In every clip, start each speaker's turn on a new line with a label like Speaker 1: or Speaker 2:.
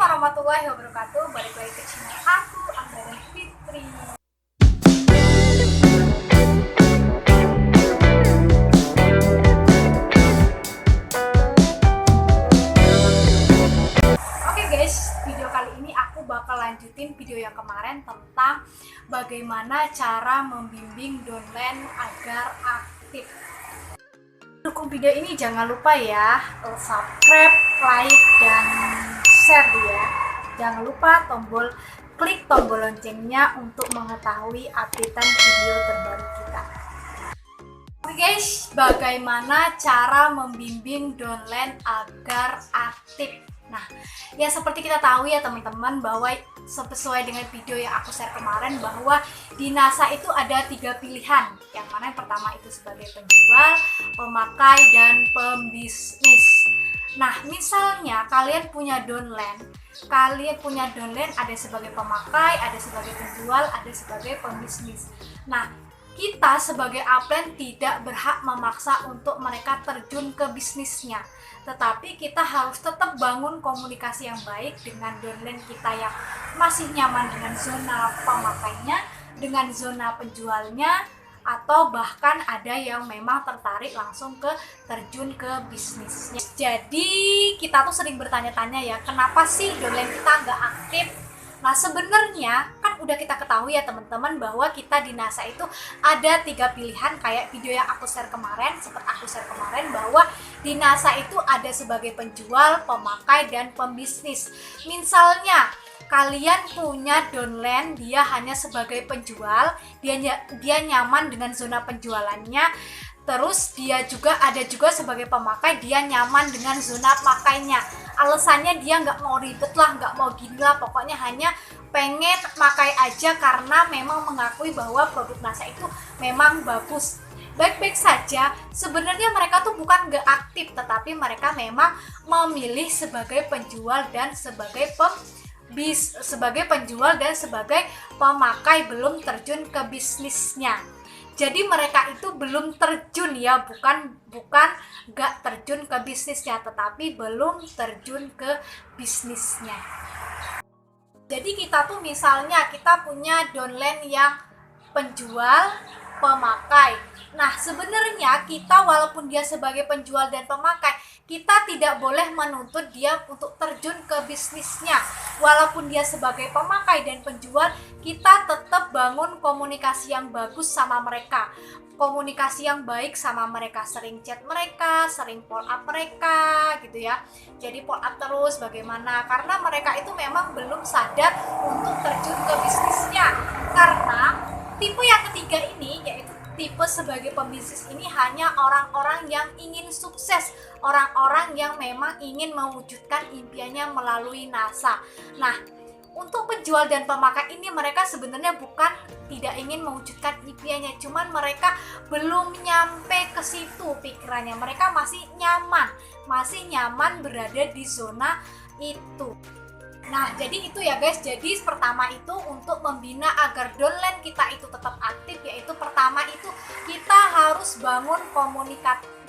Speaker 1: warahmatullahi wabarakatuh. Balik lagi ke channel aku, Angga dan Fitri. Oke guys, video kali ini aku bakal lanjutin video yang kemarin tentang bagaimana cara membimbing downline agar aktif. Dukung video ini jangan lupa ya, subscribe, like, dan share ya. Jangan lupa klik tombol loncengnya untuk mengetahui updatean video terbaru kita. Oke guys, bagaimana cara membimbing downline agar aktif? Nah, ya seperti kita tahu ya teman-teman, bahwa sesuai dengan video yang aku share kemarin, bahwa di NASA itu ada 3 pilihan. Yang mana yang pertama itu sebagai penjual, pemakai, dan pembisnis. Nah, misalnya kalian punya downline ada sebagai pemakai, ada sebagai penjual, ada sebagai pembisnis. Nah, kita sebagai upline tidak berhak memaksa untuk mereka terjun ke bisnisnya, tetapi kita harus tetap bangun komunikasi yang baik dengan downline kita yang masih nyaman dengan zona pemakainya, dengan zona penjualnya, atau bahkan ada yang memang tertarik langsung terjun ke bisnisnya. Jadi kita tuh sering bertanya-tanya ya, kenapa sih downline kita nggak aktif? Nah, sebenarnya kan udah kita ketahui ya teman-teman, bahwa kita di NASA itu ada 3 pilihan, kayak video yang aku share kemarin, bahwa di NASA itu ada sebagai penjual, pemakai, dan pembisnis. Misalnya kalian punya downline, dia hanya sebagai penjual, dia nyaman dengan zona penjualannya. Terus dia ada juga sebagai pemakai, dia nyaman dengan zona pakainya. Alasannya dia nggak mau ribet lah, nggak mau gini lah, pokoknya hanya pengen pakai aja karena memang mengakui bahwa produk NASA itu memang bagus. Baik-baik saja, sebenarnya mereka tuh bukan nggak aktif, tetapi mereka memang memilih sebagai penjual dan sebagai pemakai, belum terjun ke bisnisnya. Jadi mereka itu belum terjun ya, bukan nggak terjun ke bisnisnya, tetapi belum terjun ke bisnisnya. Jadi kita tuh misalnya kita punya downline yang penjual, pemakai. Nah, sebenarnya kita walaupun dia sebagai penjual dan pemakai, kita tidak boleh menuntut dia untuk terjun ke bisnisnya. Walaupun dia sebagai pemakai dan penjual, kita tetap bangun komunikasi yang bagus sama mereka. Komunikasi yang baik sama mereka, sering chat mereka, sering follow up mereka gitu ya. Jadi follow up terus bagaimana, karena mereka itu memang belum sadar untuk terjun ke bisnisnya. Karena tipe yang ketiga ini, yaitu tipe sebagai pembisnis ini, hanya orang-orang yang ingin sukses, orang-orang yang memang ingin mewujudkan impiannya melalui NASA. Nah, untuk penjual dan pemakai ini mereka sebenarnya bukan tidak ingin mewujudkan impiannya, cuman mereka belum nyampe ke situ pikirannya. Mereka masih nyaman berada di zona itu. Nah, jadi itu ya guys. Jadi pertama itu untuk membina agar downline kita itu tetap aktif, yaitu pertama itu kita harus bangun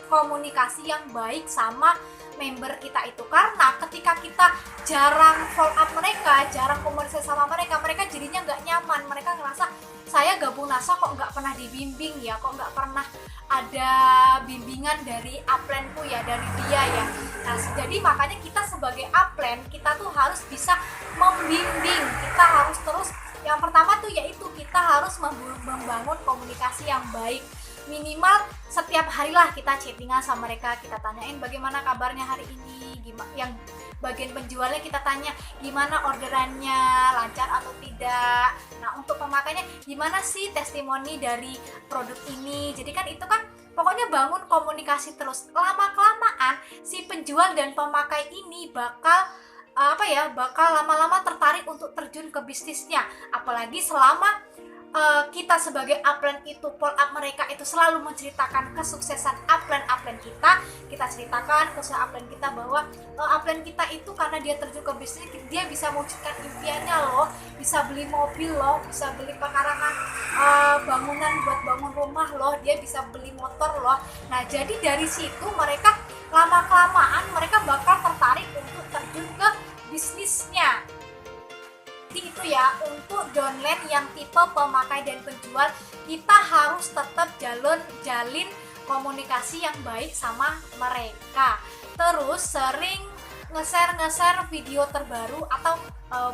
Speaker 1: komunikasi yang baik sama member kita itu. Karena ketika kita jarang follow up mereka, jarang komunikasi sama mereka jadinya nggak nyaman. Mereka ngerasa, saya gabung NASA kok nggak pernah dibimbing ya, kok nggak pernah ada bimbingan dari upline-ku ya, dari dia ya. Nah, jadi makanya kita sebagai upline, kita tuh harus bisa membimbing. Kita harus terus, yang pertama tuh yaitu kita harus membangun komunikasi yang baik. Minimal setiap harilah kita chattingan sama mereka, kita tanyain bagaimana kabarnya hari ini, yang bagian penjualnya kita tanya gimana orderannya, lancar atau tidak. Nah, untuk pemakainya gimana sih testimoni dari produk ini. Jadi kan itu kan pokoknya bangun komunikasi terus. Lama-kelamaan si penjual dan pemakai ini bakal lama-lama tertarik untuk terjun ke bisnisnya. Apalagi selama kita sebagai upline itu follow up mereka itu selalu menceritakan kesuksesan upline kita ceritakan ke upline kita bahwa upline kita itu karena dia terjun ke bisnis, dia bisa mewujudkan impiannya loh, bisa beli mobil loh, bisa beli pekarangan bangunan buat bangun rumah loh, dia bisa beli motor loh. Nah, jadi dari situ mereka lama-kelamaan mereka bakal tertarik untuk terjun ke bisnisnya. Jadi itu ya, untuk downline yang tipe pemakai dan penjual, kita harus tetap jalin komunikasi yang baik sama mereka. Terus sering nge-share video terbaru, atau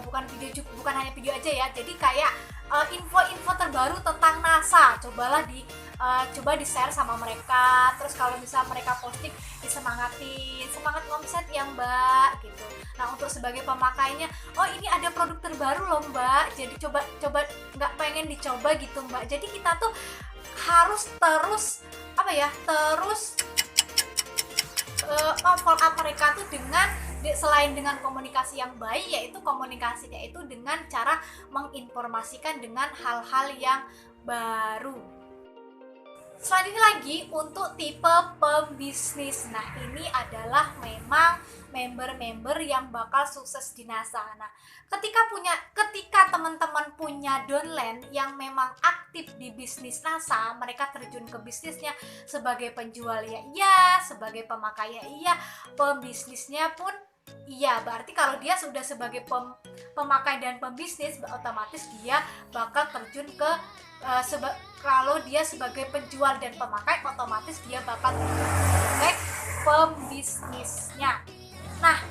Speaker 1: bukan hanya video aja ya, jadi kayak info-info terbaru tentang NASA, coba di-share sama mereka. Terus kalau misalnya mereka posting, disemangatin, semangat ngomset ya mbak gitu. Nah, untuk sebagai pemakainya, oh ini ada produk terbaru loh mbak, jadi coba nggak pengen dicoba gitu mbak. Jadi kita tuh harus terus follow up mereka tuh selain dengan komunikasi yang baik, yaitu komunikasinya itu dengan cara menginformasikan dengan hal-hal yang baru. Selanjutnya lagi untuk tipe pembisnis. Nah, ini adalah memang member-member yang bakal sukses di NASA. Nah, ketika teman-teman punya downline yang memang aktif di bisnis NASA, mereka terjun ke bisnisnya sebagai penjual ya iya, sebagai pemakai ya iya, pembisnisnya pun iya. Berarti kalau dia sudah sebagai pemakai dan pembisnis, otomatis dia bakal terjun ke kalau dia sebagai penjual dan pemakai, otomatis dia bakal terjun sebagai pembisnisnya. Nah,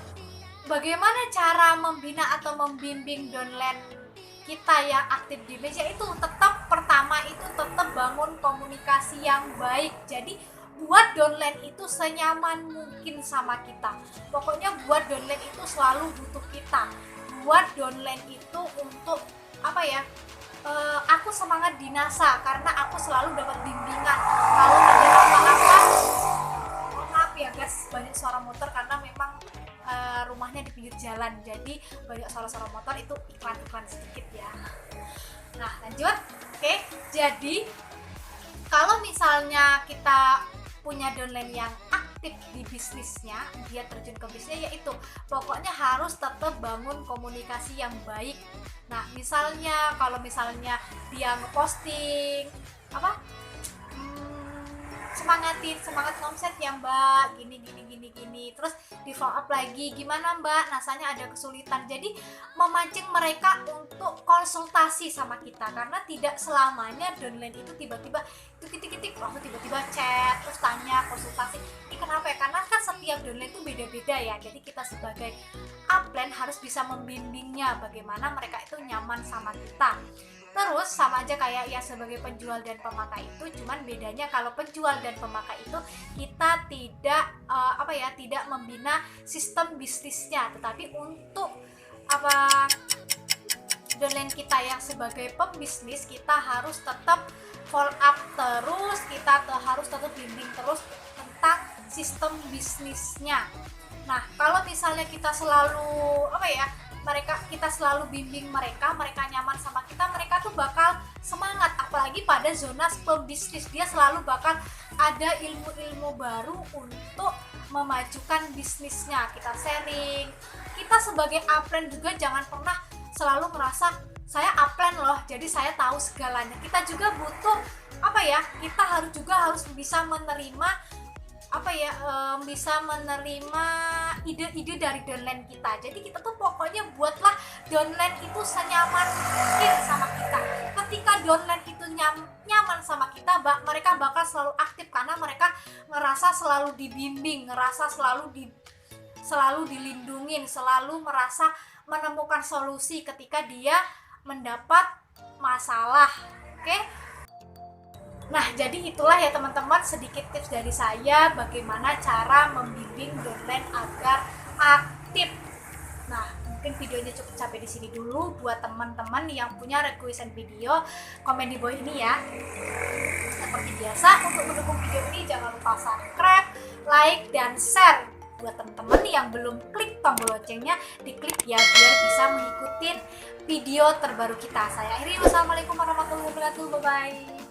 Speaker 1: bagaimana cara membina atau membimbing downline kita yang aktif di bisnis? Itu pertama itu tetap bangun komunikasi yang baik. Jadi buat downline itu senyaman mungkin sama kita. Pokoknya buat downline itu selalu butuh kita. Buat downline itu untuk aku semangat di NASA karena aku selalu dapat bimbingan. Kalau ada apa-apa, maaf ya guys, banyak suara motor karena memang rumahnya di pinggir jalan, jadi banyak suara-suara motor, itu iklan-iklan sedikit ya. Nah, lanjut. Oke, jadi kalau misalnya kita punya downline yang aktif di bisnisnya, dia terjun ke bisnisnya, yaitu pokoknya harus tetap bangun komunikasi yang baik. Nah, kalau misalnya dia ngeposting semangat ngomset ya mbak, gini, terus di follow up lagi, gimana mbak, nasanya ada kesulitan. Jadi memancing mereka untuk konsultasi sama kita, karena tidak selamanya downline itu tiba-tiba chat terus tanya konsultasi. Ini kenapa ya? Karena kan setiap downline itu beda-beda ya, jadi kita sebagai upline harus bisa membimbingnya bagaimana mereka itu nyaman sama kita. Terus sama aja kayak ya sebagai penjual dan pemakai itu, cuman bedanya kalau penjual dan pemakai itu kita tidak membina sistem bisnisnya, tetapi untuk downline kita yang sebagai pembisnis, kita harus tetap follow up terus, kita harus tetap bimbing terus tentang sistem bisnisnya. Nah, kalau misalnya kita selalu kita selalu bimbing mereka nyaman sama kita, mereka tuh bakal semangat. Apalagi pada zona pembisnis, dia selalu bakal ada ilmu-ilmu baru untuk memajukan bisnisnya. Kita sharing. Kita sebagai upline juga jangan pernah selalu merasa saya upline loh, jadi saya tahu segalanya. Kita juga butuh kita harus bisa menerima ide-ide dari downline kita. Jadi kita tuh pokoknya buatlah downline itu senyaman mungkin sama kita. Ketika downline itu nyaman sama kita, mereka bakal selalu aktif karena mereka ngerasa selalu dibimbing, ngerasa selalu dilindungin, selalu merasa menemukan solusi ketika dia mendapat masalah. Oke? Nah, jadi itulah ya teman-teman, sedikit tips dari saya bagaimana cara membimbing downline agar aktif. Nah, mungkin videonya cukup sampai di sini dulu. Buat teman-teman yang punya requestan video, komen di bawah ini ya. Seperti biasa, untuk mendukung video ini jangan lupa subscribe, like, dan share. Buat teman-teman yang belum klik tombol loncengnya, diklik ya biar bisa mengikuti video terbaru kita. Saya akhiri, wassalamualaikum warahmatullahi wabarakatuh. Bye bye.